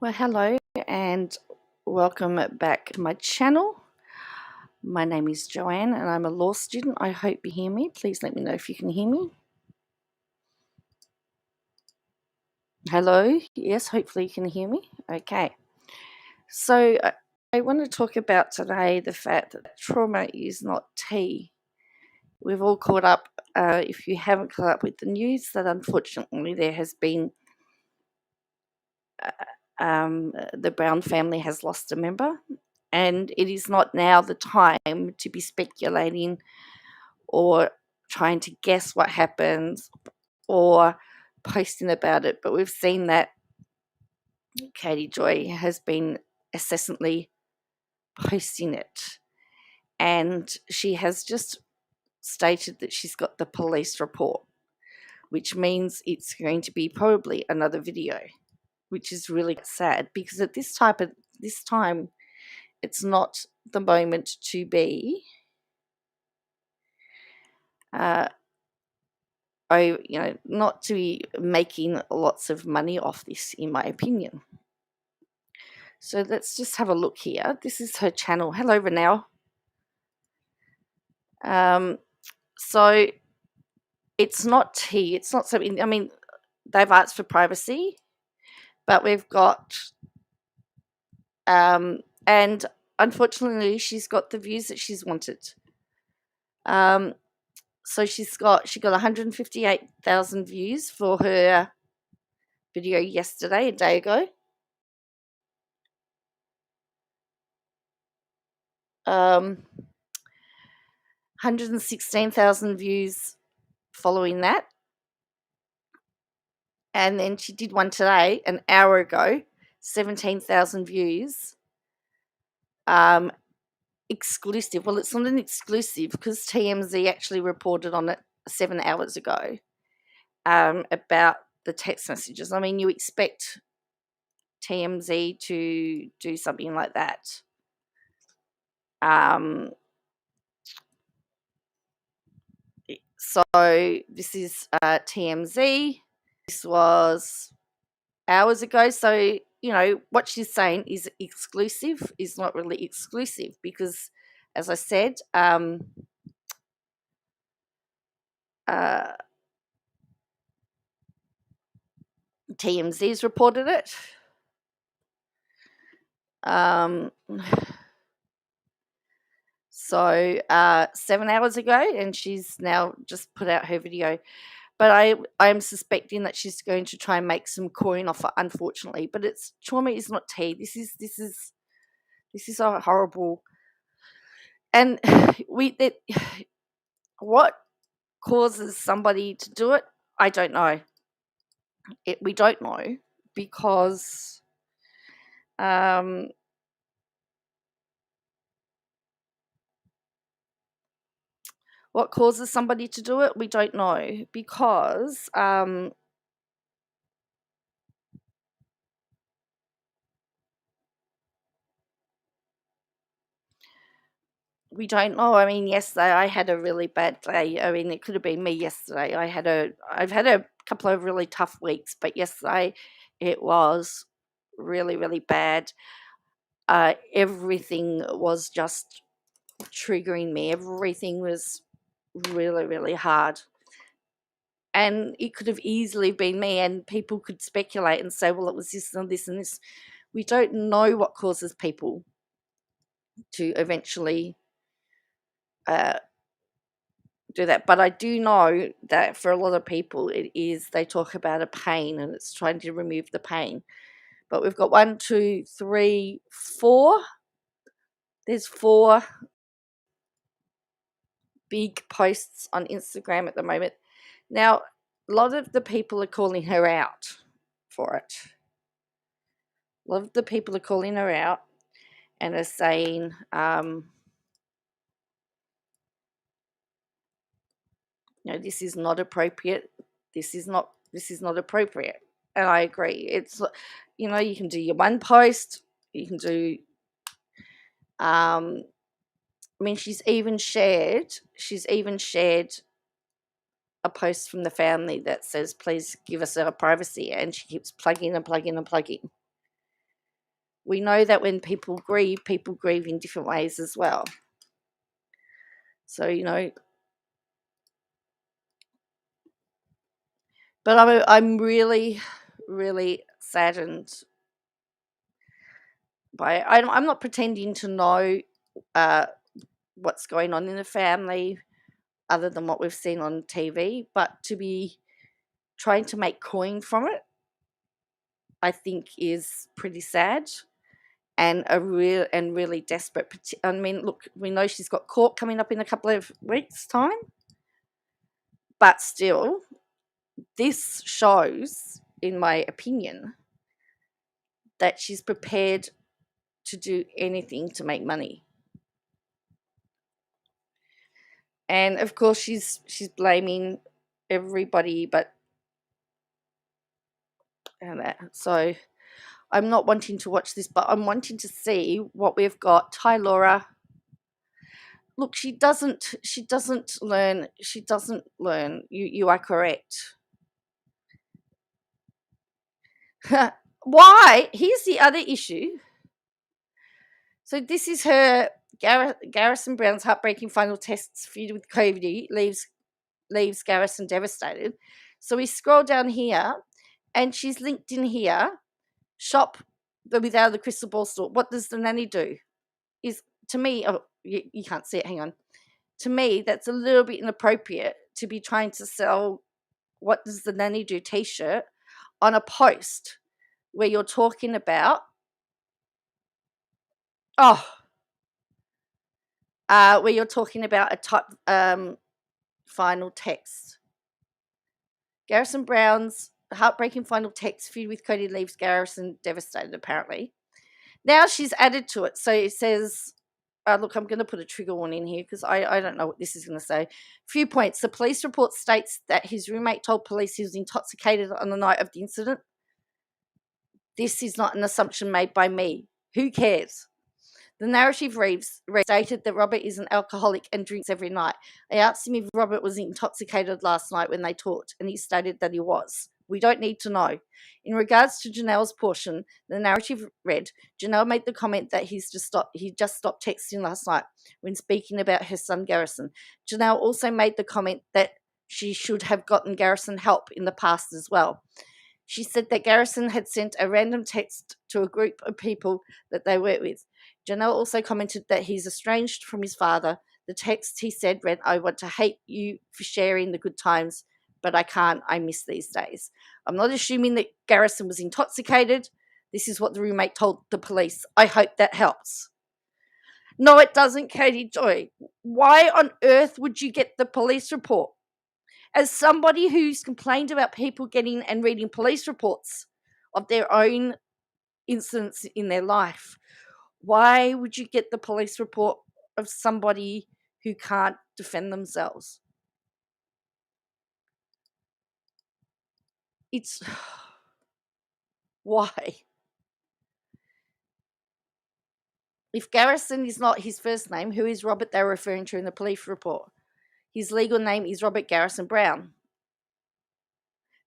Well, hello and welcome back to my channel. My name is Joanne and I'm a law student. I hope you hear me. Please let me know if you can hear me. Hello? Yes, hopefully you can hear me. Okay. So I want to talk about today the fact that trauma is not tea. We've all caught up, if you haven't caught up with the news, that unfortunately there has been the Brown family has lost a member, and it is not now the time to be speculating or trying to guess what happens or posting about it. But we've seen that Katie Joy has been incessantly posting it, and she has just stated that she's got the police report, which means it's going to be probably another video, which is really sad because at this time it's not the moment to be not to be making lots of money off this, in my opinion. So let's just have a look here. This is her channel. Hello, Renelle. So it's not tea. It's not something, I mean, they've asked for privacy, but we've got, and unfortunately, she's got the views that she's wanted. So she got 158,000 views for her video yesterday, a day ago. 116,000 views following that. And then she did one today, an hour ago, 17,000 views. Exclusive. Well, it's not an exclusive because TMZ actually reported on it 7 hours ago about the text messages. I mean, you expect TMZ to do something like that. So this is TMZ. This was hours ago. So, you know, what she's saying is exclusive, is not really exclusive because, as I said, TMZ's reported it. 7 hours ago, and she's now just put out her video. But I am suspecting that she's going to try and make some coin off it, unfortunately. But it's trauma is not tea. This is a horrible. And what causes somebody to do it? I don't know. We don't know because what causes somebody to do it? We don't know because we don't know. I mean, yesterday I had a really bad day. I mean, it could have been me yesterday. I've had a couple of really tough weeks, but yesterday it was really, really bad. Everything was just triggering me. Everything was really, really hard. And it could have easily been me, and people could speculate and say, well, it was this and this and this. We don't know what causes people to eventually do that. But I do know that for a lot of people, they talk about a pain and it's trying to remove the pain. But we've got 1, 2, 3, 4. There's 4 big posts on Instagram at the moment. Now, a lot of the people are calling her out for it. A lot of the people are calling her out and are saying, this is not appropriate. This is not appropriate. And I agree. It's, you can do your one post. You can do, I mean, she's even shared a post from the family that says, please give us our privacy. And she keeps plugging and plugging and plugging. we know that when people grieve in different ways as well. So, but I'm really, really saddened by it. I'm not pretending to know what's going on in the family other than what we've seen on TV, but to be trying to make coin from it, I think is pretty sad and really desperate. I mean, look, we know she's got court coming up in a couple of weeks' time, but still, this shows, in my opinion, that she's prepared to do anything to make money. And of course, she's blaming everybody, but so I'm not wanting to watch this, but I'm wanting to see what we've got. Ty Laura, look, she doesn't learn. She doesn't learn. You are correct. Why? Here's the other issue. So this is her Garrison Brown's heartbreaking final tests feud with COVID leaves Garrison devastated. So we scroll down here, and she's linked in here. Shop the Without the Crystal Ball store. What does the nanny do? Is to me, oh, you can't see it. Hang on. To me, that's a little bit inappropriate to be trying to sell "What does the nanny do" T-shirt on a post where you're talking about where you're talking about a type final text. Garrison Brown's heartbreaking final text feud with Cody leaves Garrison devastated, apparently. Now she's added to it. So it says, look, I'm going to put a trigger warning here because I don't know what this is going to say. Few points. The police report states that his roommate told police he was intoxicated on the night of the incident. This is not an assumption made by me. Who cares? The narrative reads stated that Robert is an alcoholic and drinks every night. I asked him if Robert was intoxicated last night when they talked, and he stated that he was. We don't need to know. In regards to Janelle's portion, the narrative read, Janelle made the comment that he just stopped texting last night when speaking about her son Garrison. Janelle also made the comment that she should have gotten Garrison help in the past as well. She said that Garrison had sent a random text to a group of people that they work with. Janelle also commented that he's estranged from his father. The text, he said, read, I want to hate you for sharing the good times, but I can't. I miss these days. I'm not assuming that Garrison was intoxicated. This is what the roommate told the police. I hope that helps. No, it doesn't, Katie Joy. Why on earth would you get the police report? As somebody who's complained about people getting and reading police reports of their own incidents in their life, why would you get the police report of somebody who can't defend themselves? It's why? If Garrison is not his first name, who is Robert they're referring to in the police report? His legal name is Robert Garrison Brown.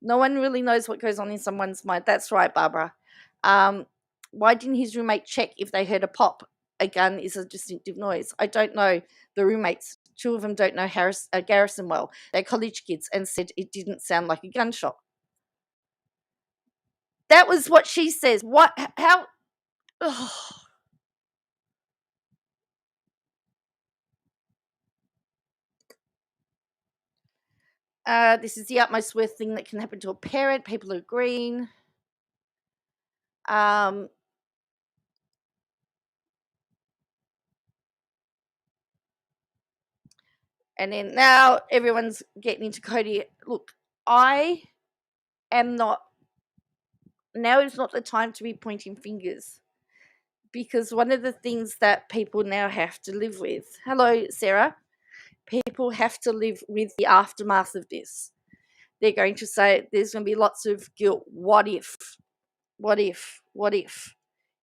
No one really knows what goes on in someone's mind. That's right, Barbara. Why didn't his roommate check if they heard a pop? A gun is a distinctive noise. I don't know the roommates. Two of them don't know Garrison well. They're college kids and said it didn't sound like a gunshot. That was what she says. What? How? Ugh. This is the utmost worst thing that can happen to a parent. People are agreeing. And then now everyone's getting into Cody. Look, I am not. Now is not the time to be pointing fingers, because one of the things that people now have to live with. Hello, Sarah. People have to live with the aftermath of this. They're going to say there's going to be lots of guilt. What if? What if? What if?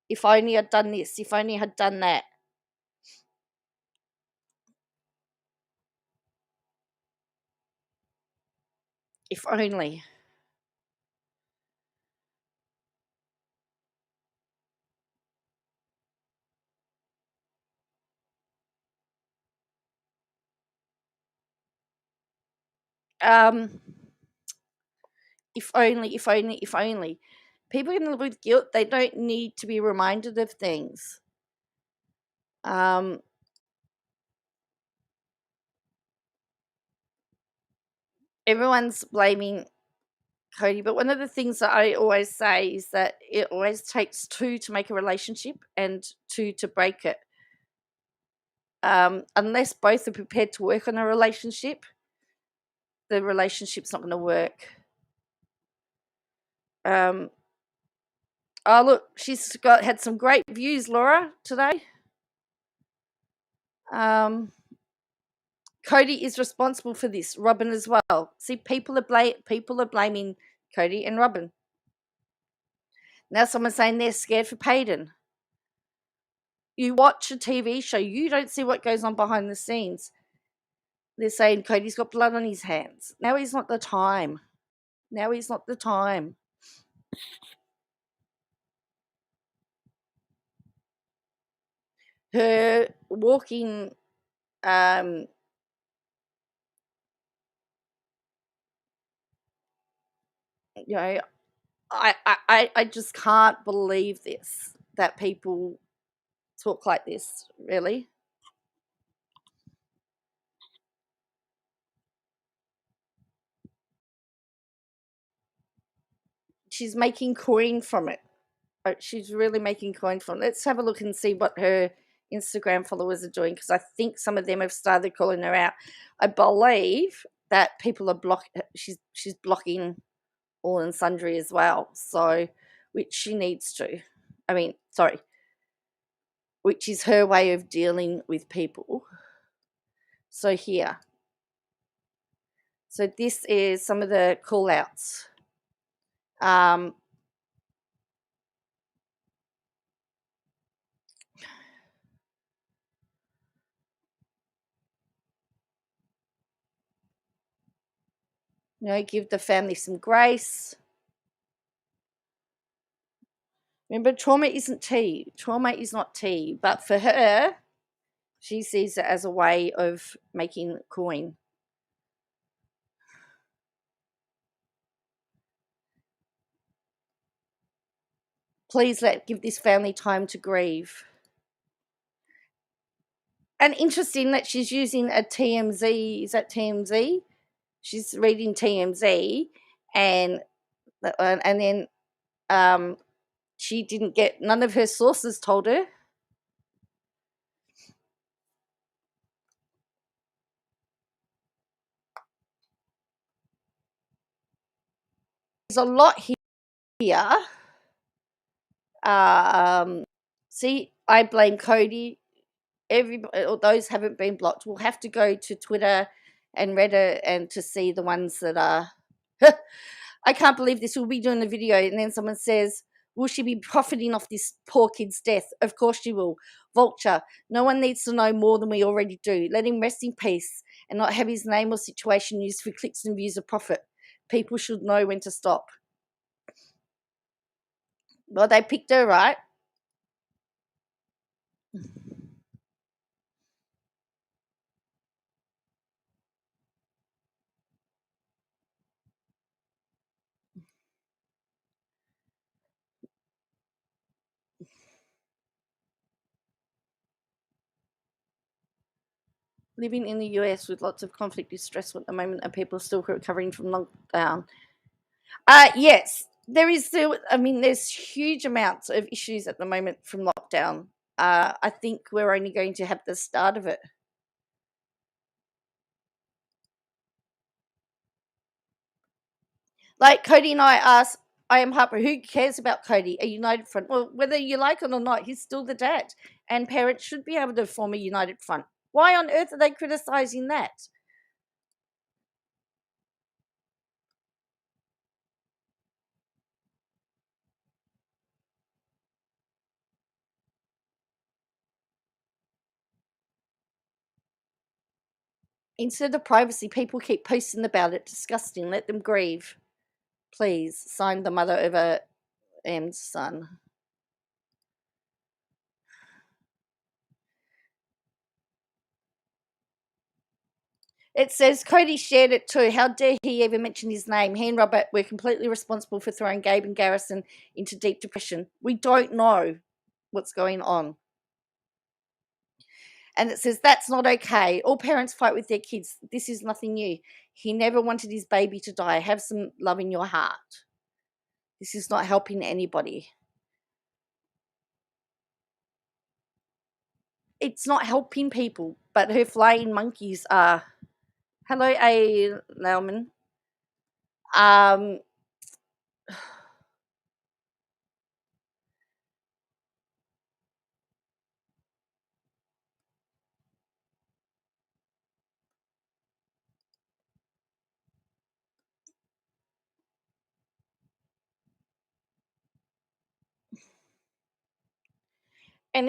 If I only had done this. If I only had done that. If only. If only, if only, if only. People can live with guilt. They don't need to be reminded of things. Everyone's blaming Cody, but one of the things that I always say is that it always takes two to make a relationship and two to break it. Unless both are prepared to work on a relationship, the relationship's not going to work. Oh, look, she's had some great views, Laura, today. Cody is responsible for this. Robin as well. See, people are blaming Cody and Robin. Now someone's saying they're scared for Payton. You watch a TV show, you don't see what goes on behind the scenes. They're saying Cody's got blood on his hands. Now is not the time. Now is not the time. Her walking, you know, I just can't believe this, that people talk like this, really. She's making coin from it. She's really making coin from it. Let's have a look and see what her Instagram followers are doing, because I think some of them have started calling her out. I believe that people are she's blocking all and sundry as well, so, which she needs to. Which is her way of dealing with people. So here. So this is some of the call outs. Give the family some grace. Remember, trauma isn't tea. Trauma is not tea. But for her, she sees it as a way of making coin. Please give this family time to grieve. And interesting that she's using a TMZ. Is that TMZ? She's reading TMZ, and then she didn't get, none of her sources told her. There's a lot here. See, I blame Cody. Those haven't been blocked will have to go to Twitter and Reddit and to see the ones that are. I can't believe this. We'll be doing a video and then someone says, will she be profiting off this poor kid's death? Of course she will. Vulture. No one needs to know more than we already do. Let him rest in peace and not have his name or situation used for clicks and views of profit. People should know when to stop. Well, they picked her, right? Living in the US with lots of conflict is stressful at the moment, and people are still recovering from lockdown. Yes, there is still. I mean, there's huge amounts of issues at the moment from lockdown. I think we're only going to have the start of it. Like Cody and I asked, I am Harper. Who cares about Cody? A united front. Well, whether you like it or not, he's still the dad, and parents should be able to form a united front. Why on earth are they criticizing that? Instead of privacy, people keep posting about it. Disgusting. Let them grieve. Please. Signed, the mother of a M's son. It says Cody shared it too. How dare he even mention his name? He and Robert were completely responsible for throwing Gabe and Garrison into deep depression. We don't know what's going on. And it says that's not okay. All parents fight with their kids. This is nothing new. He never wanted his baby to die. Have some love in your heart. This is not helping anybody. It's not helping people, but her flying monkeys are. Hello, A. Lauman. And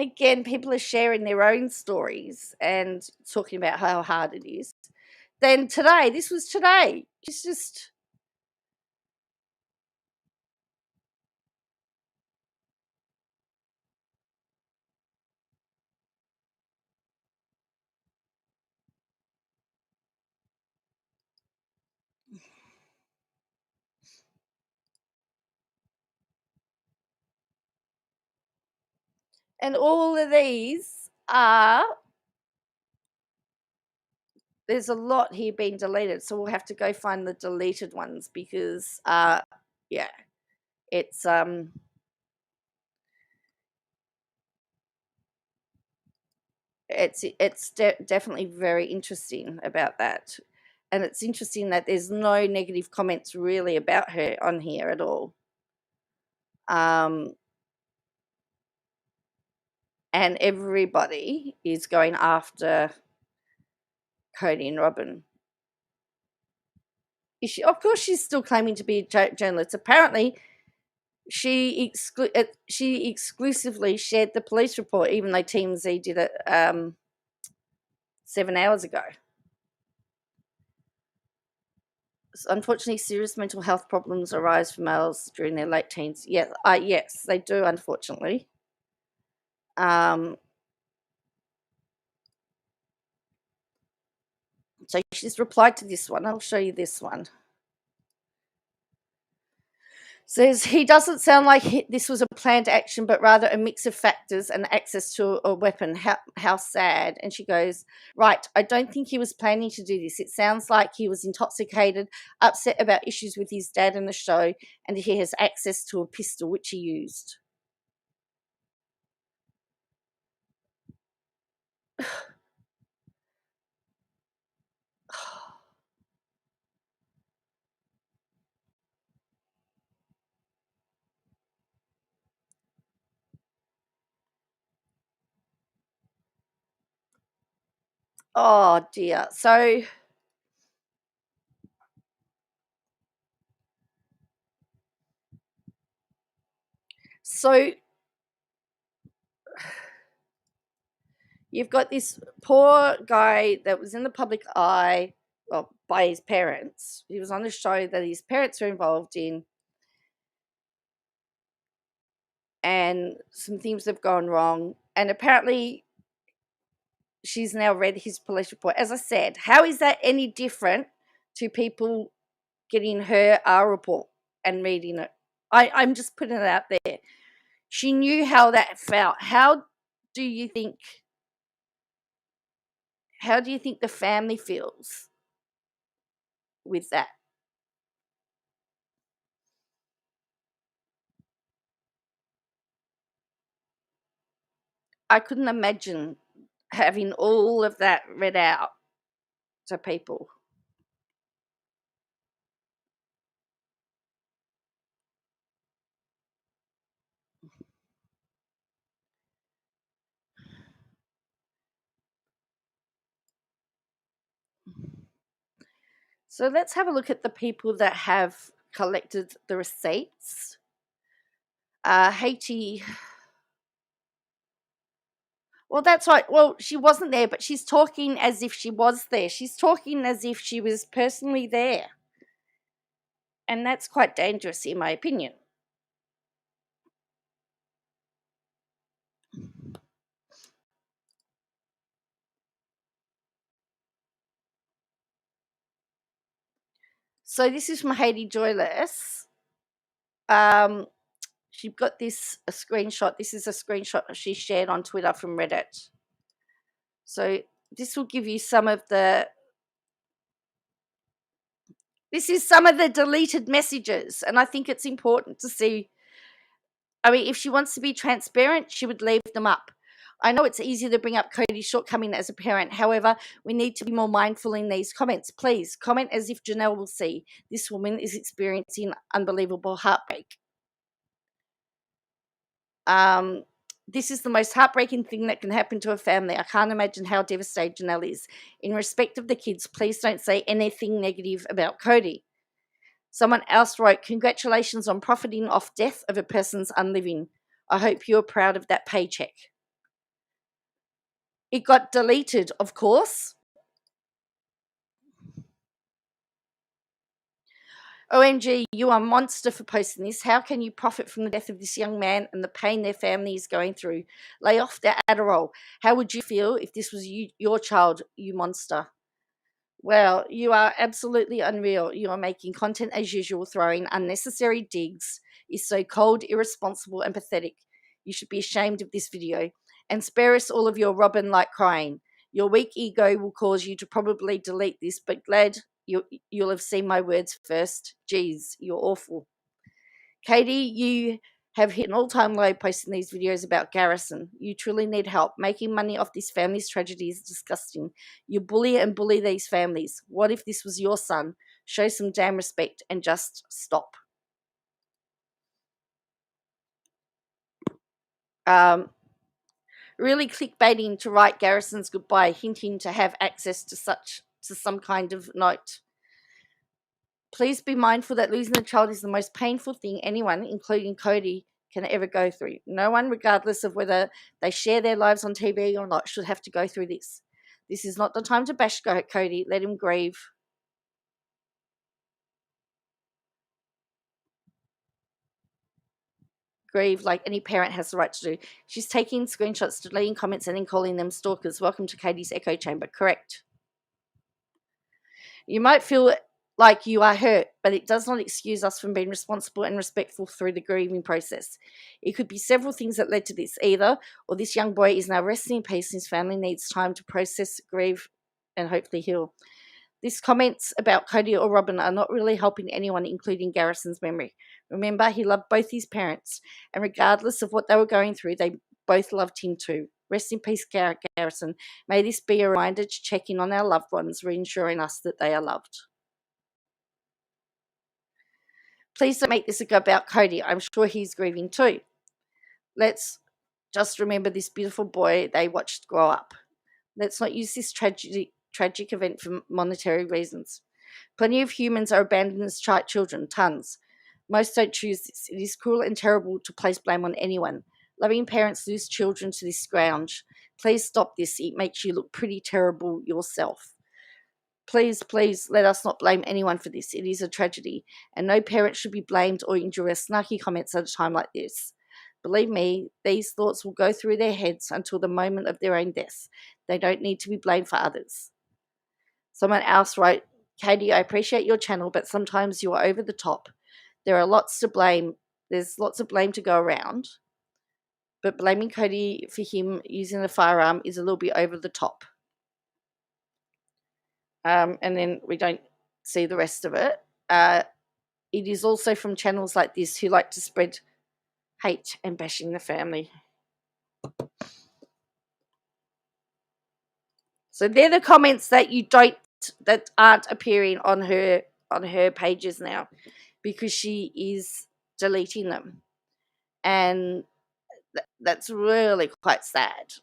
again, people are sharing their own stories and talking about how hard it is. Then today, this was today. It's just. And all of these are. There's a lot here being deleted, so we'll have to go find the deleted ones because, yeah, it's definitely very interesting about that, and it's interesting that there's no negative comments really about her on here at all. And everybody is going after Cody and Robin. Is she? Of course, she's still claiming to be a journalist. Apparently, she exclusively shared the police report, even though TMZ did it 7 hours ago. Unfortunately, serious mental health problems arise for males during their late teens. Yeah, yes, they do, unfortunately. So she's replied to this one. I'll show you this one. Says he doesn't sound like this was a planned action, but rather a mix of factors and access to a weapon. How sad. And she goes, right, I don't think he was planning to do this. It sounds like he was intoxicated, upset about issues with his dad in the show, and he has access to a pistol, which he used. Oh dear. So you've got this poor guy that was in the public eye, well, by his parents. He was on a show that his parents were involved in, and some things have gone wrong. And apparently, she's now read his police report. As I said, how is that any different to people getting her our report and reading it? I'm just putting it out there. She knew how that felt. How do you think the family feels with that? I couldn't imagine having all of that read out to people. So let's have a look at the people that have collected the receipts. Haiti. Well, that's right. Well, she wasn't there, but she's talking as if she was there. She's talking as if she was personally there. And that's quite dangerous, in my opinion. So this is from Haiti Joyless. She got this a screenshot. This is a screenshot she shared on Twitter from Reddit. So this will give you some of the. This is some of the deleted messages, and I think it's important to see. I mean, if she wants to be transparent, she would leave them up. I know it's easy to bring up Cody's shortcoming as a parent. However, we need to be more mindful in these comments. Please comment as if Janelle will see. This woman is experiencing unbelievable heartbreak. This is the most heartbreaking thing that can happen to a family. I can't imagine how devastated Janelle is. In respect of the kids, please don't say anything negative about Cody. Someone else wrote, congratulations on profiting off death of a person's unliving. I hope you're proud of that paycheck. It got deleted, of course. OMG, you are a monster for posting this. How can you profit from the death of this young man and the pain their family is going through? Lay off their Adderall. How would you feel if this was your child, you monster? Well, you are absolutely unreal. You are making content as usual, throwing unnecessary digs. Is so cold, irresponsible, and pathetic. You should be ashamed of this video. And spare us all of your Robin-like crying. Your weak ego will cause you to probably delete this, but glad you'll have seen my words first. Geez, you're awful. Katie, you have hit an all-time low posting these videos about Garrison. You truly need help. Making money off this family's tragedy is disgusting. You bully and bully these families. What if this was your son? Show some damn respect and just stop. Really clickbaiting to write Garrison's goodbye, hinting to have access to some kind of note. Please be mindful that losing a child is the most painful thing anyone, including Cody, can ever go through. No one, regardless of whether they share their lives on TV or not, should have to go through this. This is not the time to bash Cody. Let him grieve. Grieve like any parent has the right to do. She's taking screenshots, deleting comments, and then calling them stalkers. Welcome to Katie's echo chamber. Correct. You might feel like you are hurt, but it does not excuse us from being responsible and respectful through the grieving process. It could be several things that led to this. Either, or this young boy is now resting in peace and his family needs time to process, grieve, and hopefully heal. These comments about Cody or Robin are not really helping anyone, including Garrison's memory. Remember, he loved both his parents, and regardless of what they were going through, they both loved him too. Rest in peace, Garrison. May this be a reminder to check in on our loved ones, reassuring us that they are loved. Please don't make this a go about Cody. I'm sure he's grieving too. Let's just remember this beautiful boy they watched grow up. Let's not use this tragic event for monetary reasons. Plenty of humans are abandoned as children, tons. Most don't choose this. It is cruel and terrible to place blame on anyone. Loving parents lose children to this scrounge. Please stop this. It makes you look pretty terrible yourself. Please, please let us not blame anyone for this. It is a tragedy, and no parent should be blamed or endure snarky comments at a time like this. Believe me, these thoughts will go through their heads until the moment of their own death. They don't need to be blamed for others. Someone else wrote, Katie, I appreciate your channel, but sometimes you are over the top. There are lots to blame. There's lots of blame to go around. But blaming Cody for him using a firearm is a little bit over the top. And then we don't see the rest of it. It is also from channels like this who like to spread hate and bashing the family. So they're the comments that that aren't appearing on her pages now, because she is deleting them, and that's really quite sad.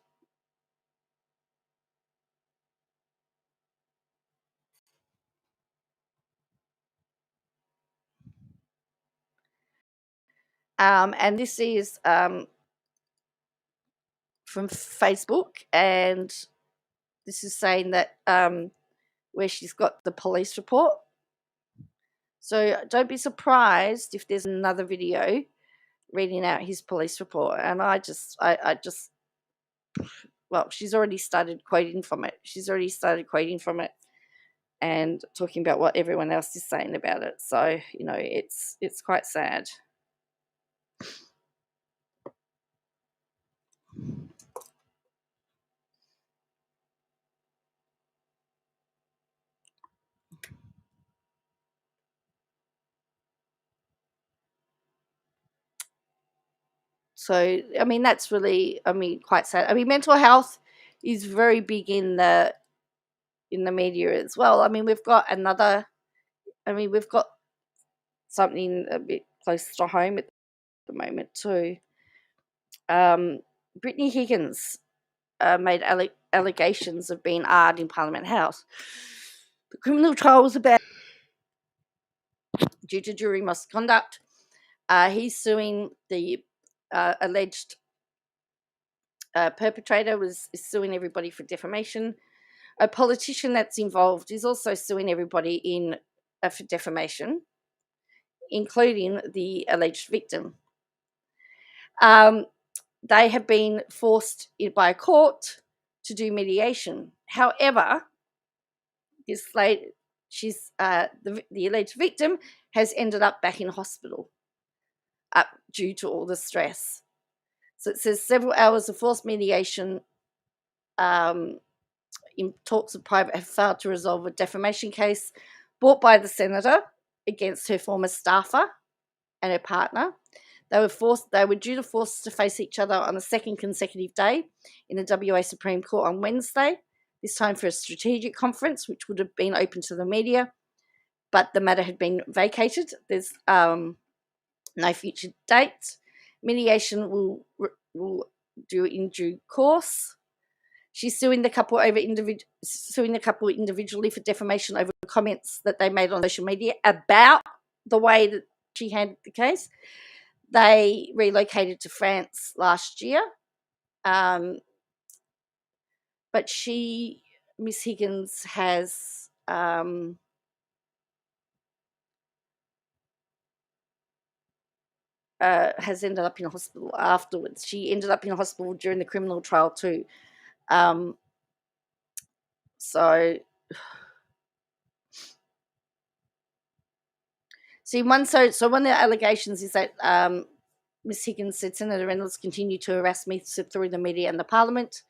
And this is from Facebook, and this is saying that where she's got the police report. So don't be surprised if there's another video reading out his police report. And I just, well, she's already started quoting from it. and talking about what everyone else is saying about it. So, you know, it's quite sad. So, I mean, that's really, I mean, quite sad. I mean, mental health is very big in the media as well. I mean, we've got something a bit close to home at the moment too. Brittany Higgins made allegations of being arred in Parliament House. The criminal trial was about due to jury misconduct. He's suing the alleged perpetrator is suing everybody for defamation. A politician that's involved is also suing everybody for defamation, including the alleged victim. They have been forced by a court to do mediation. However, the alleged victim has ended up back in hospital due to all the stress. So it says several hours of forced mediation in talks of private have failed to resolve a defamation case brought by the senator against her former staffer and her partner. They were due to force to face each other on the second consecutive day in the WA Supreme Court on Wednesday, this time for a strategic conference, which would have been open to the media, but the matter had been vacated. There's no future date. Mediation will do in due course. She's suing the couple individually for defamation over comments that they made on social media about the way that she handled the case. They relocated to France last year, but Miss Higgins, has ended up in hospital afterwards. She ended up in hospital during the criminal trial too. So one of the allegations is that Ms. Higgins said Senator Reynolds continued to harass me through the media and the Parliament,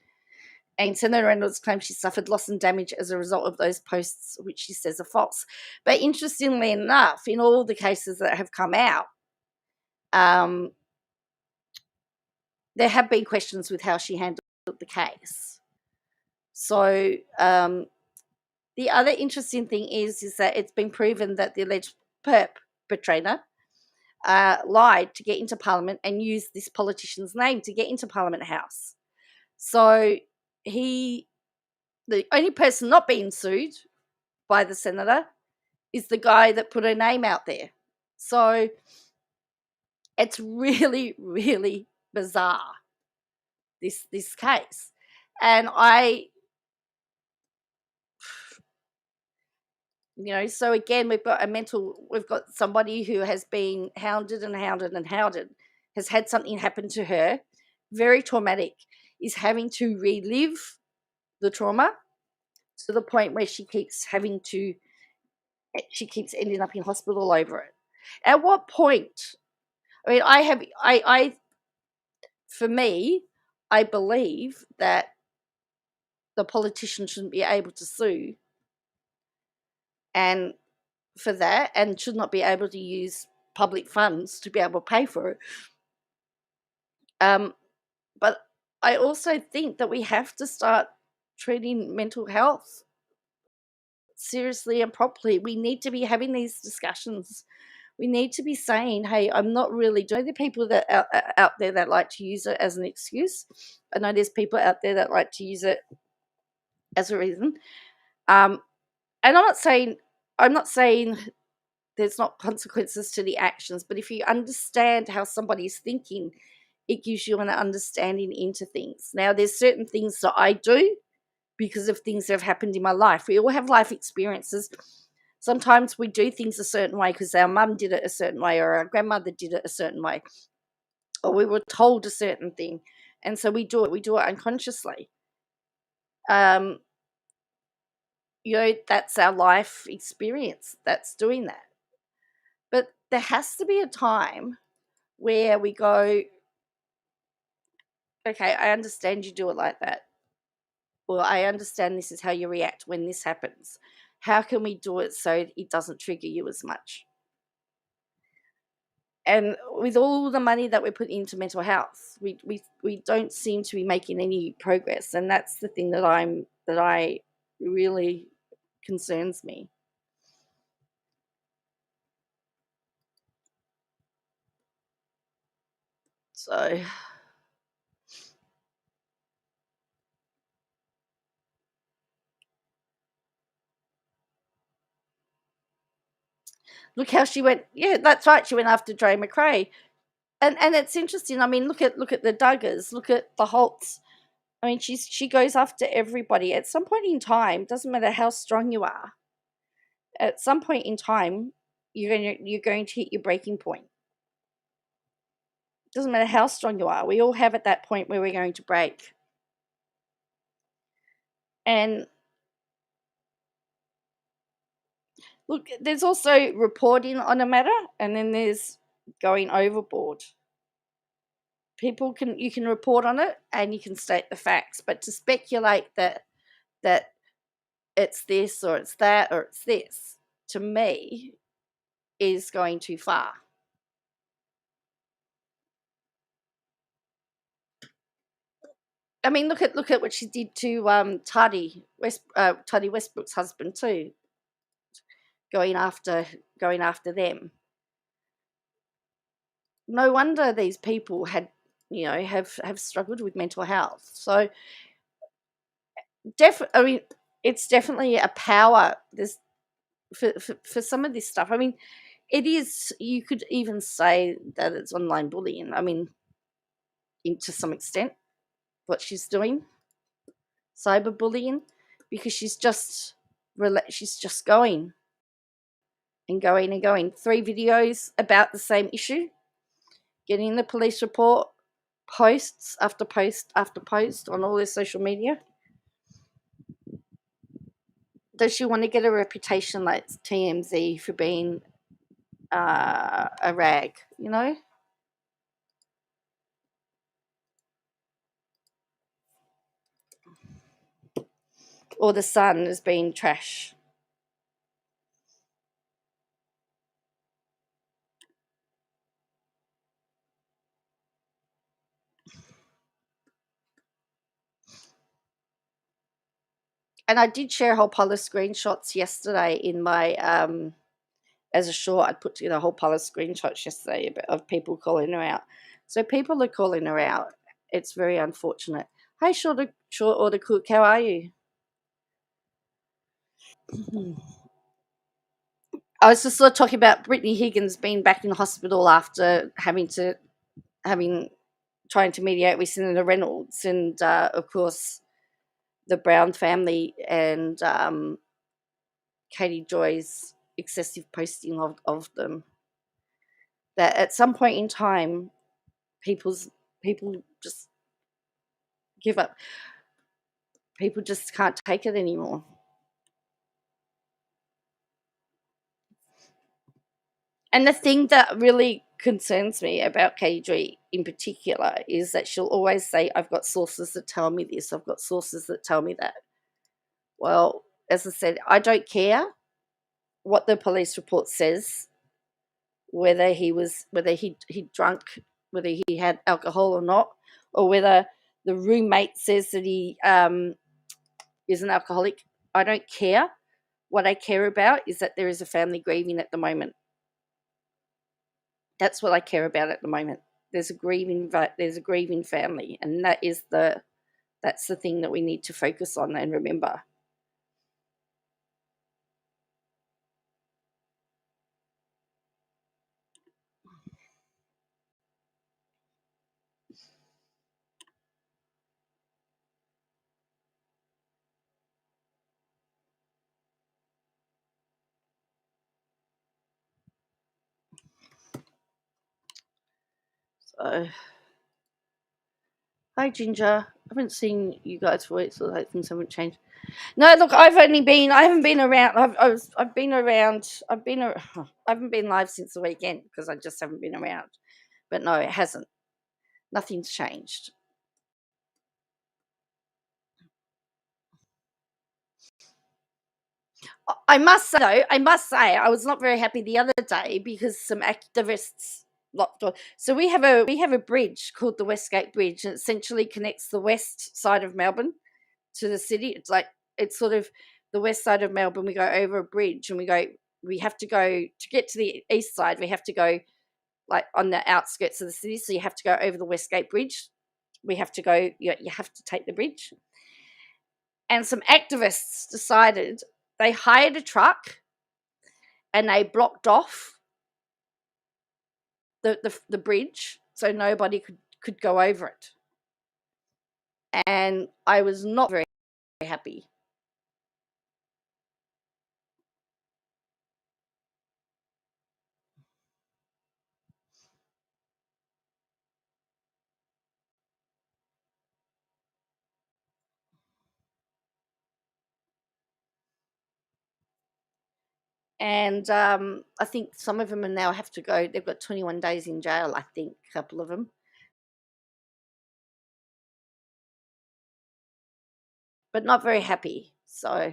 and Senator Reynolds claimed she suffered loss and damage as a result of those posts, which she says are false. But interestingly enough, in all the cases that have come out, there have been questions with how she handled the case. So the other interesting thing is that it's been proven that the alleged perpetrator lied to get into Parliament and used this politician's name to get into Parliament House. So the only person not being sued by the senator is the guy that put her name out there. So it's really, really bizarre, this case. And so again, we've got somebody who has been hounded and hounded and hounded, has had something happen to her, very traumatic, is having to relive the trauma to the point where she keeps ending up in hospital over it. At what point? I mean, for me, I believe that the politician shouldn't be able to sue and for that, and should not be able to use public funds to be able to pay for it. But I also think that we have to start treating mental health seriously and properly. We need to be having these discussions. We need to be saying, hey, I'm not really doing the people that out there that like to use it as an excuse. I know there's people out there that like to use it as a reason. And I'm not saying there's not consequences to the actions, but if you understand how somebody's thinking, it gives you an understanding into things. Now, there's certain things that I do because of things that have happened in my life. We all have life experiences. Sometimes we do things a certain way because our mum did it a certain way, or our grandmother did it a certain way, or we were told a certain thing, and so we do it unconsciously. that's our life experience that's doing that. But there has to be a time where we go, okay, I understand you do it like that. Or I understand this is how you react when this happens. How can we do it so it doesn't trigger you as much? And with all the money that we're putting into mental health, we don't seem to be making any progress. And that's the thing that I really concerns me. So look how she went. Yeah, that's right. She went after Dre McRae. And it's interesting. I mean, look at the Duggars, look at the Holts. I mean, she goes after everybody. At some point in time, doesn't matter how strong you are. At some point in time, you're going to hit your breaking point. Doesn't matter how strong you are. We all have at that point where we're going to break. And look, there's also reporting on a matter, and then there's going overboard. You can report on it and you can state the facts, but to speculate that it's this or it's that or it's this, to me, is going too far. I mean, look at what she did to Toddy Westbrook's husband too, going after them. No wonder these people had have struggled with mental health. So I mean, it's definitely a power. There's for some of this stuff. I mean, it is. You could even say that it's online bullying. I mean, to some extent, what she's doing, cyberbullying, because she's just going and going and going. 3 videos about the same issue, getting the police report, posts after post after post on all their social media. Does she want to get a reputation like TMZ for being a rag, or the Sun as being trash? And I did share a whole pile of screenshots yesterday in my as a short. I put together a whole pile of screenshots yesterday of people calling her out. So people are calling her out. It's very unfortunate. Hey, short order cook, how are you? I was just sort of talking about Brittany Higgins being back in the hospital after having trying to mediate with Senator Reynolds, and of course the Brown family and Katie Joy's excessive posting of them. That at some point in time, people just give up. People just can't take it anymore. And the thing that really concerns me about Katie Joy in particular is that she'll always say, I've got sources that tell me this, I've got sources that tell me that. Well, as I said, I don't care what the police report says, whether he drunk, whether he had alcohol or not, or whether the roommate says that he is an alcoholic. I don't care. What I care about is that there is a family grieving at the moment. That's what I care about at the moment. There's a grieving family, and that's the thing that we need to focus on and remember. So Hi, Ginger. I haven't seen you guys for it, so like things haven't changed. No, look, I haven't been around. I've been around. I haven't been live since the weekend because I just haven't been around. But no, it hasn't. Nothing's changed. I must say, I was not very happy the other day because some activists locked door. So we have a bridge called the Westgate Bridge, and it essentially connects the west side of Melbourne to the city. It's sort of the west side of Melbourne. We go over a bridge, and we have to go to get to the east side. We have to go like on the outskirts of the city, so you have to go over the Westgate Bridge. We have to go. You have to take the bridge. And some activists decided they hired a truck and they blocked off the bridge so nobody could go over it. And I was not very happy. And I think some of them are now have to go. They've got 21 days in jail, I think, a couple of them. But not very happy. So,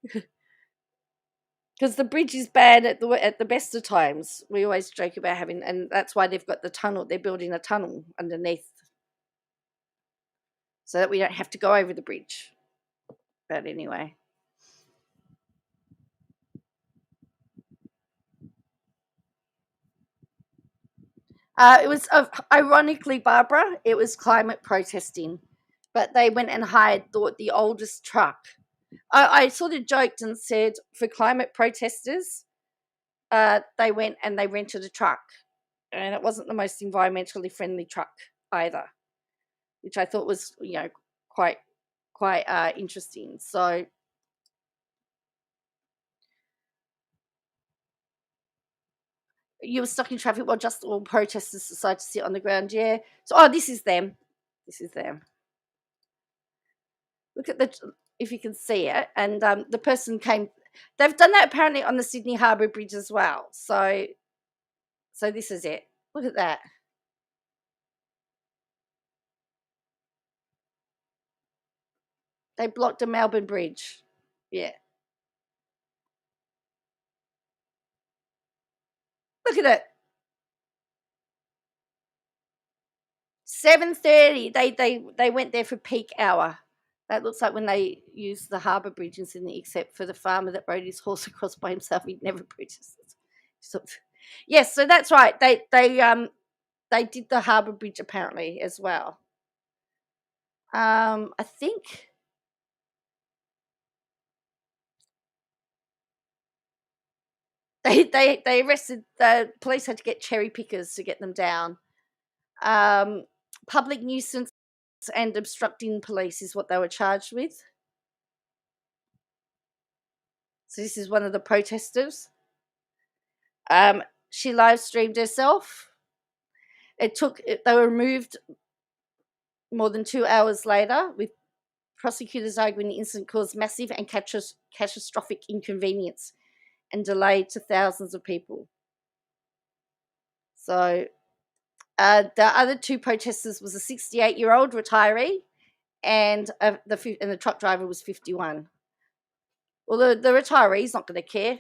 because the bridge is bad at the best of times. We always joke about having, and that's why they've got the tunnel. They're building a tunnel underneath so that we don't have to go over the bridge. But anyway. It was ironically, Barbara. It was climate protesting, but they went and hired the oldest truck. I sort of joked and said for climate protesters, they went and they rented a truck, and it wasn't the most environmentally friendly truck either, which I thought was quite interesting. So you were stuck in traffic while just all protesters decided to sit on the ground. Yeah. So this is them. This is them. Look at if you can see it, and the person came. They've done that apparently on the Sydney Harbour Bridge as well. So this is it. Look at that. They blocked a Melbourne bridge. Yeah. Look at it. 7:30. They went there for peak hour. That looks like when they used the Harbour Bridge in Sydney, except for the farmer that rode his horse across by himself. He'd never protested. So, yes, so that's right. They did the Harbour Bridge apparently as well. I think they arrested. The police had to get cherry pickers to get them down. Public nuisance and obstructing police is what they were charged with. So this is one of the protesters. She live streamed herself. They were removed more than 2 hours later, with prosecutors arguing the incident caused massive and catastrophic inconvenience and delay to thousands of people. So the other two protesters was a 68-year-old retiree, and the truck driver was 51. Well, the retiree's not going to care.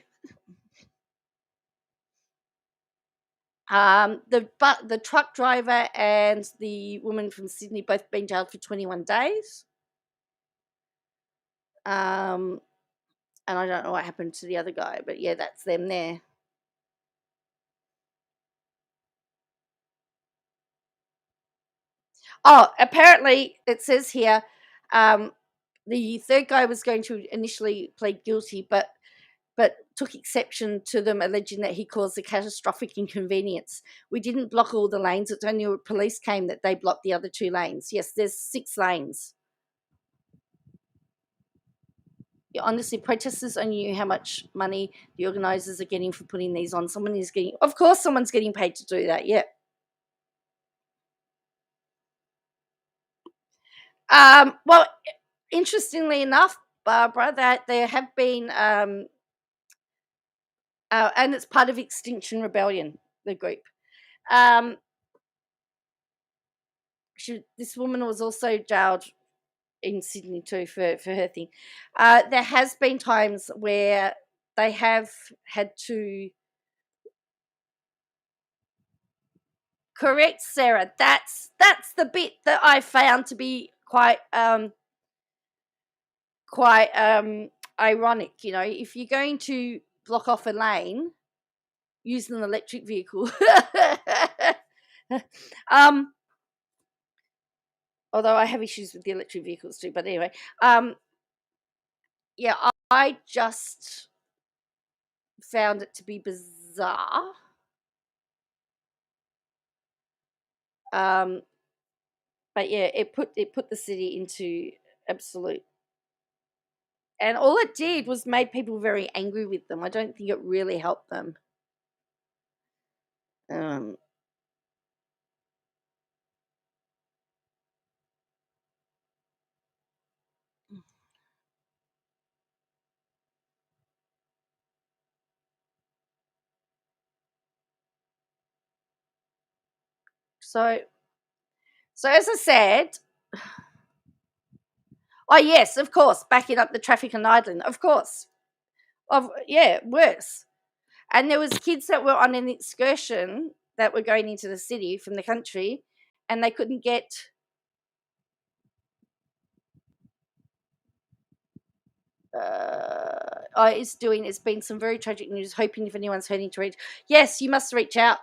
The truck driver and the woman from Sydney both been jailed for 21 days. And I don't know what happened to the other guy, but yeah, that's them there. Oh, apparently it says here, the third guy was going to initially plead guilty, but took exception to them alleging that he caused a catastrophic inconvenience. We didn't block all the lanes. It's only when police came that they blocked the other 2 lanes. Yes, there's 6 lanes. Yeah, honestly, protesters only knew how much money the organisers are getting for putting these on. Of course someone's getting paid to do that, yeah. Well, interestingly enough, Barbara, that there have been, and it's part of Extinction Rebellion, the group. This woman was also jailed in Sydney too for her thing. There has been times where they have had to correct Sarah. That's the bit that I found to be quite ironic. You know, if you're going to block off a lane, use an electric vehicle. Although I have issues with the electric vehicles too, but anyway, yeah, I just found it to be bizarre. But yeah, it put the city into absolute, and all it did was made people very angry with them. I don't think it really helped them. So as I said, oh yes, of course, backing up the traffic and idling, of course, worse. And there was kids that were on an excursion that were going into the city from the country, and they couldn't get. It's been some very tragic news. Hoping if anyone's heading to reach, yes, you must reach out.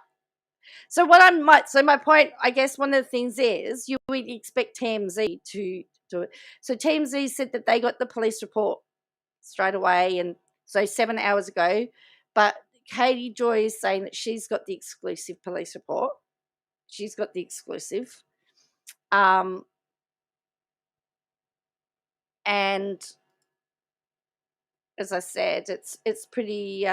So my point, I guess, one of the things is you would expect TMZ to do it. So TMZ said that they got the police report straight away, and so 7 hours ago. But Katie Joy is saying that she's got the exclusive police report. She's got the exclusive, and as I said, it's pretty.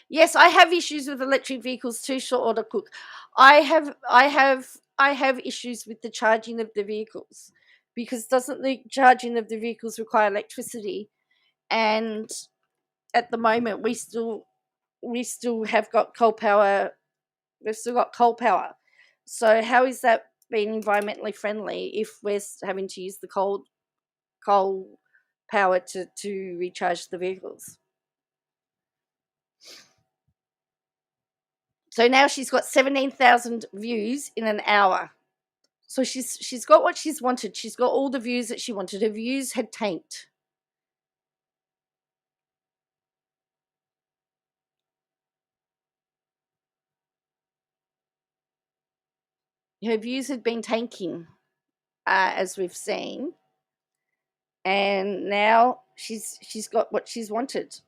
Yes, I have issues with electric vehicles too, short order cook. I have issues with the charging of the vehicles, because doesn't the charging of the vehicles require electricity? And at the moment we still have got coal power. We've still got coal power. So how is that being environmentally friendly if we're having to use the coal power to recharge the vehicles? So now she's got 17,000 views in an hour. So she's got what she's wanted. She's got all the views that she wanted. Her views had tanked. Her views had been tanking, as we've seen, and now she's got what she's wanted.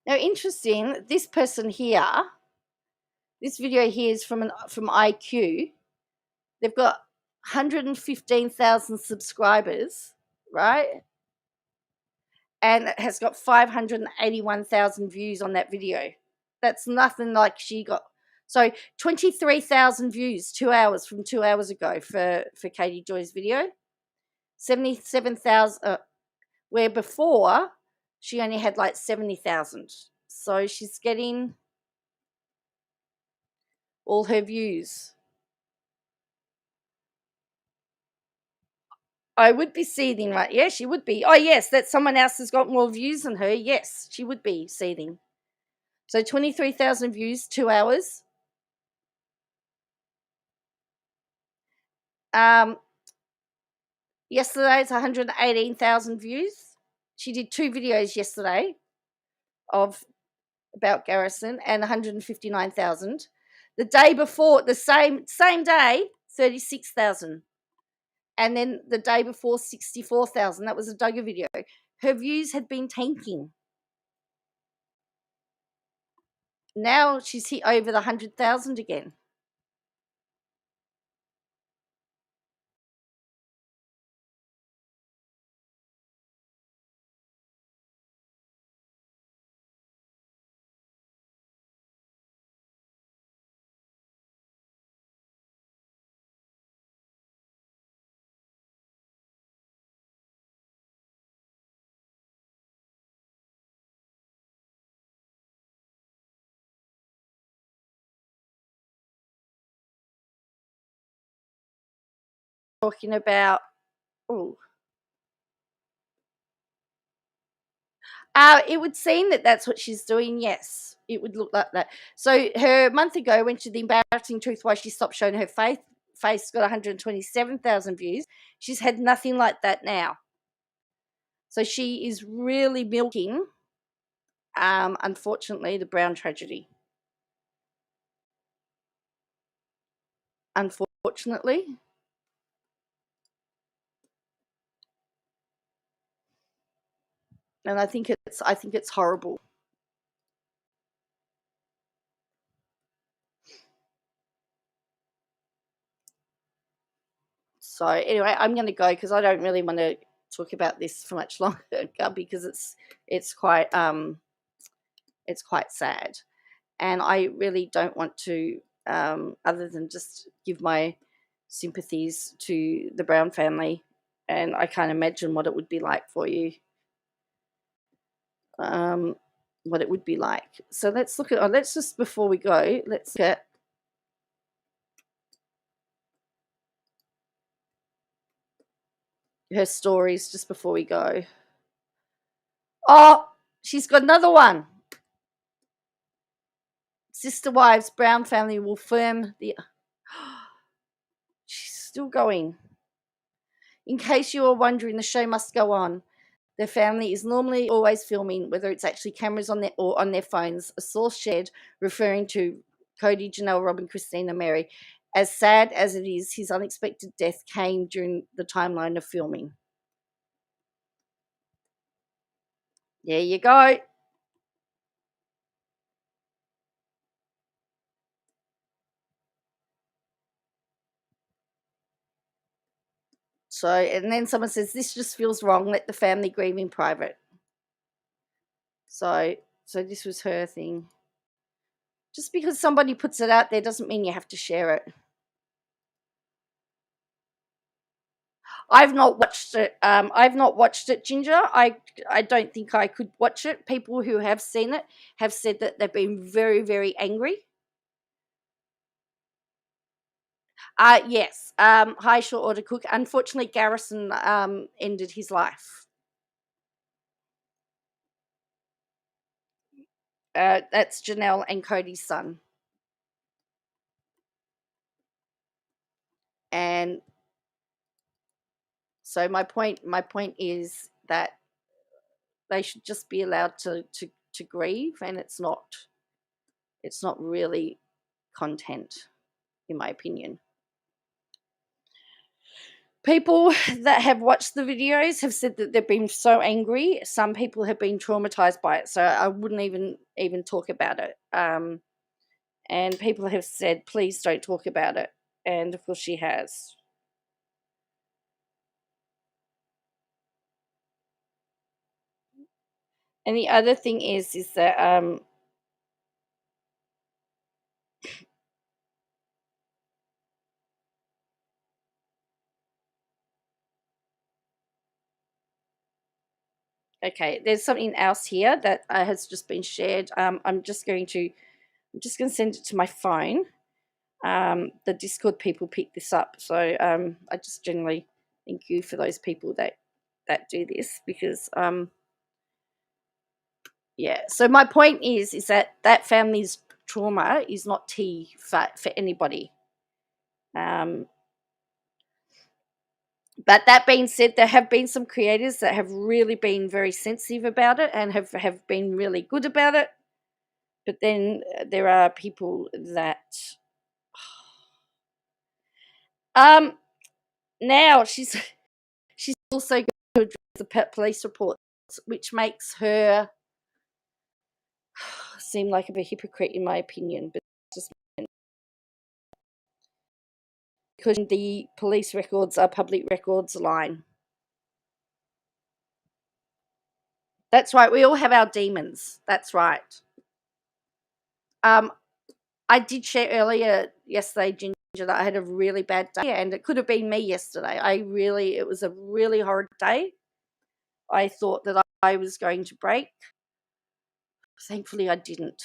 Now, interesting. This person here, this video here is from IQ. They've got 115,000 subscribers, right? And it has got 581,000 views on that video. That's nothing like she got. So 23,000 views, 2 hours from 2 hours ago for Katie Joy's video. 77,000, where before she only had like 70,000. So she's getting all her views. I would be seething, right? Yeah, she would be. Oh, yes, that someone else has got more views than her. Yes, she would be seething. So 23,000 views, 2 hours. Yesterday it's 118,000 views. She did 2 videos yesterday about Garrison, and 159,000. The day before, the same day, 36,000. And then the day before, 64,000. That was a Duggar video. Her views had been tanking. Now she's hit over the 100,000 again. talking about, oh, it would seem that that's what she's doing, yes. It would look like that. So her month ago, when she, the embarrassing truth why she stopped showing her face got 127,000 views. She's had nothing like that now. So she is really milking, unfortunately, the Brown tragedy. Unfortunately. And I think it's horrible. So anyway, I'm going to go because I don't really want to talk about this for much longer because it's quite sad, and I really don't want to, other than just give my sympathies to the Brown family, and I can't imagine what it would be like for you. What it would be like. So let's look at. Let's just before we go, let's look at her stories just before we go. Oh, she's got another one. Sister wives, Brown family will firm the. She's still going. In case you are wondering, the show must go on. Their family is normally always filming, whether it's actually cameras on their phones. A source shared, referring to Cody, Janelle, Robin, Christina, Mary. As sad as it is, his unexpected death came during the timeline of filming. There you go. So, and then someone says, this just feels wrong. Let the family grieve in private. So this was her thing. Just because somebody puts it out there doesn't mean you have to share it. I've not watched it, Ginger. I don't think I could watch it. People who have seen it have said that they've been very, very angry. Yes. Hi, short order cook. Unfortunately, Garrison ended his life. That's Janelle and Cody's son. And so my point is that they should just be allowed to grieve, and it's not really content, in my opinion. People that have watched the videos have said that they've been so angry. Some people have been traumatized by it, so I wouldn't even talk about it. And people have said, please don't talk about it. And of course she has. And the other thing is that okay, there's something else here that has just been shared. I'm just going to send it to my phone. The Discord people picked this up, so I just generally thank you for those people that do this, because yeah. So my point is that family's trauma is not tea for anybody. But that being said, there have been some creators that have really been very sensitive about it and have been really good about it. But then there are people that now she's also going to address the police reports, which makes her seem like a hypocrite, in my opinion. But just because the police records are public records line. That's right. We all have our demons. That's right. I did share earlier yesterday, Ginger, that I had a really bad day, and it could have been me yesterday. It was a really horrid day. I thought that I was going to break. Thankfully, I didn't.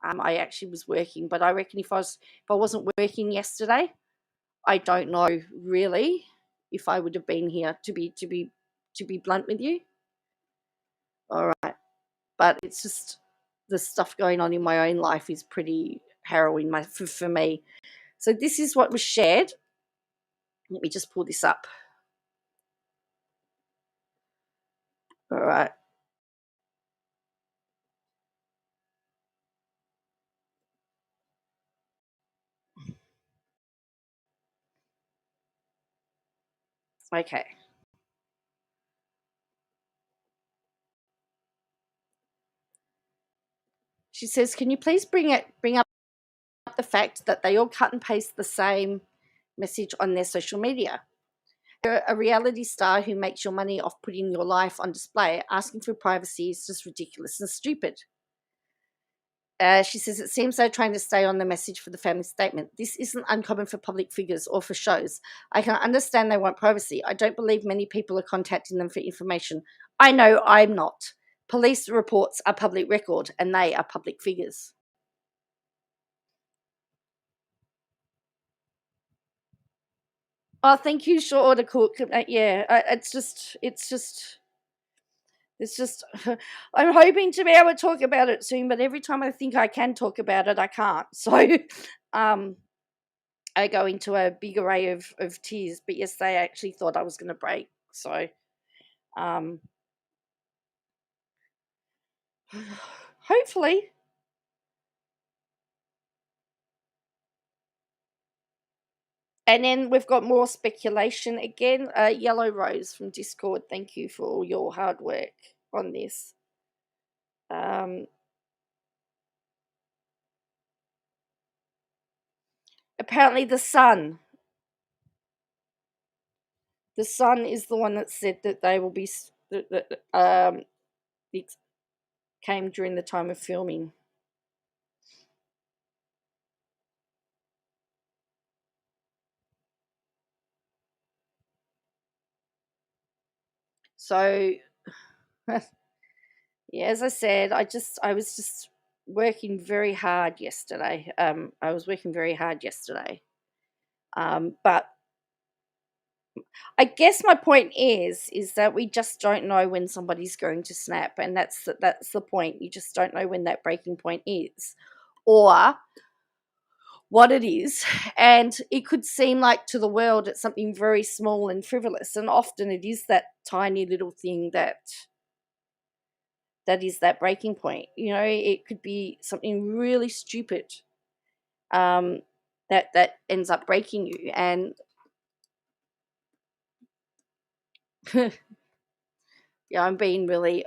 I actually was working, but I reckon if I wasn't working yesterday, I don't know really if I would have been here, to be blunt with you. All right. But it's just the stuff going on in my own life is pretty harrowing for me. So this is what was shared. Let me just pull this up. All right. Okay. She says, "Can you please bring up the fact that they all cut and paste the same message on their social media? You're a reality star who makes your money off putting your life on display. Asking for privacy is just ridiculous and stupid." She says, "It seems they're trying to stay on the message for the family statement. This isn't uncommon for public figures or for shows. I can understand they want privacy. I don't believe many people are contacting them for information. I know I'm not. Police reports are public record and they are public figures." Oh, thank you, Short Order Cook. Yeah, it's just, I'm hoping to be able to talk about it soon, but every time I think I can talk about it, I can't. So, um, I go into a big array of tears. But yes, they actually thought I was going to break. So, um, hopefully. And then we've got more speculation again. Yellow Rose from Discord, thank you for all your hard work on this. Apparently, the Sun is the one that said that they will be it came during the time of filming. So, yeah, as I said, I was just working very hard yesterday. I was working very hard yesterday. But I guess my point is that we just don't know when somebody's going to snap, and that's the point. You just don't know when that breaking point is, or what it is. And it could seem like to the world it's something very small and frivolous, and often it is that tiny little thing that is that breaking point. You know, it could be something really stupid um, that ends up breaking you. And yeah, I'm being really,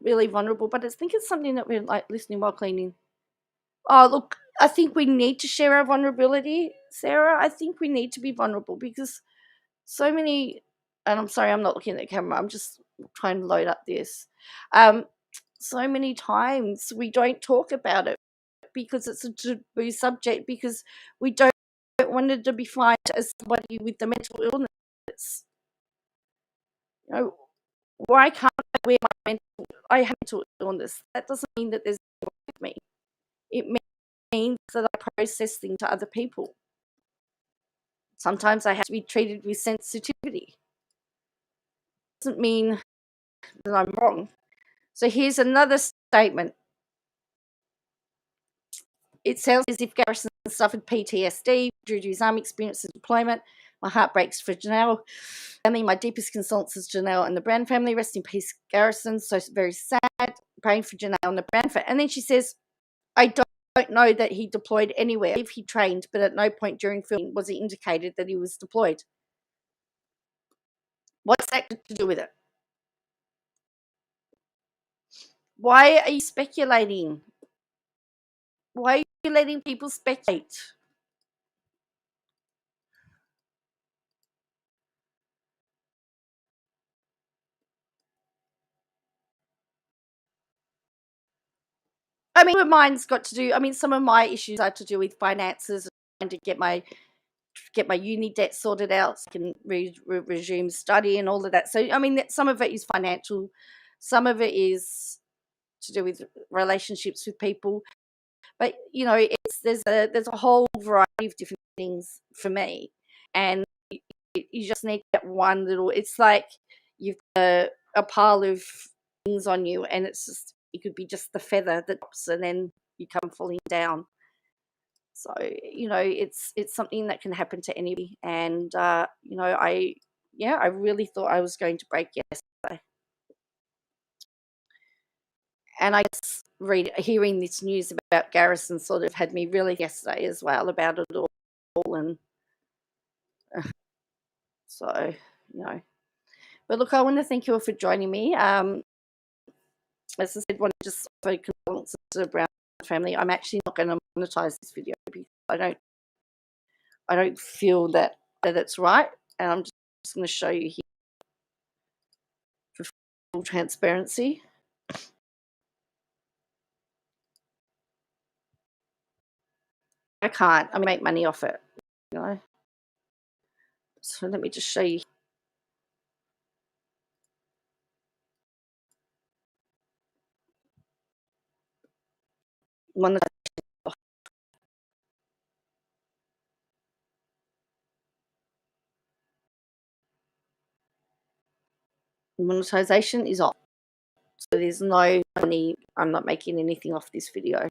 really vulnerable, but I think it's something that we're like listening while cleaning. Oh, look, I think we need to share our vulnerability, Sarah. I think we need to be vulnerable because so many, and I'm sorry, I'm not looking at the camera. I'm just trying to load up this. So many times we don't talk about it because it's a taboo subject, because we don't want it to be flagged as somebody with a mental illness. You know, why can't I wear my I have mental illness? That doesn't mean that there's wrong with me. It means that I process things to other people. Sometimes I have to be treated with sensitivity. It doesn't mean that I'm wrong. So here's another statement. It sounds as if Garrison suffered PTSD due to his army experience and deployment. My heart breaks for Janelle. My deepest condolences to Janelle and the Brown family. Rest in peace, Garrison. So very sad. Praying for Janelle and the Brown family. And then she says, "I don't know that he deployed anywhere. If he trained, but at no point during filming was it indicated that he was deployed." What's that to do with it? Why are you speculating? Why are you letting people speculate? I mean, mine's got to do. I mean, some of my issues are to do with finances and to get my uni debt sorted out so I can resume study and all of that. So, I mean, some of it is financial, some of it is to do with relationships with people. But you know, there's a whole variety of different things for me. and you just need that one little, it's like you've got a pile of things on you, and it's just, it could be just the feather that drops and then you come falling down. So, you know, it's something that can happen to anybody. And, you know, I really thought I was going to break yesterday. And I guess hearing this news about Garrison sort of had me really yesterday as well about it all. And so, you know. But look, I want to thank you all for joining me. As I said, I want to just offer condolences to the Brown family. I'm actually not going to monetize this video because I don't feel that it's right, and I'm just going to show you here for full transparency. I can't. I make money off it, you know. So let me just show you. Monetization is off, so there's no money. I'm not making anything off this video.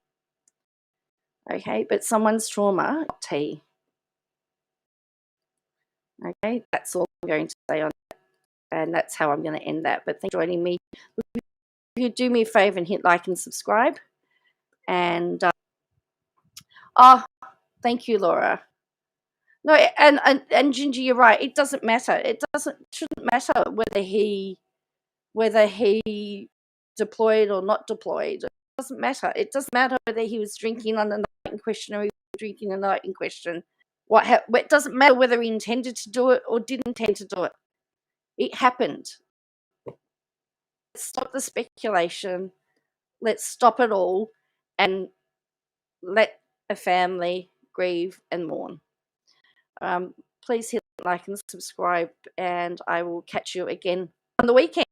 Okay, but someone's trauma, T. Okay, that's all I'm going to say on that, and that's how I'm going to end that. But thanks for joining me. If you do me a favor and hit like and subscribe, and oh, thank you, Laura. No, and Ginger, you're right. It doesn't matter. It shouldn't matter whether he deployed or not deployed. It doesn't matter. It doesn't matter whether he was drinking on the night in question or he was drinking the night in question. It doesn't matter whether he intended to do it or didn't intend to do it. It happened. Let's stop the speculation. Let's stop it all and let a family grieve and mourn. Please hit like and subscribe, and I will catch you again on the weekend.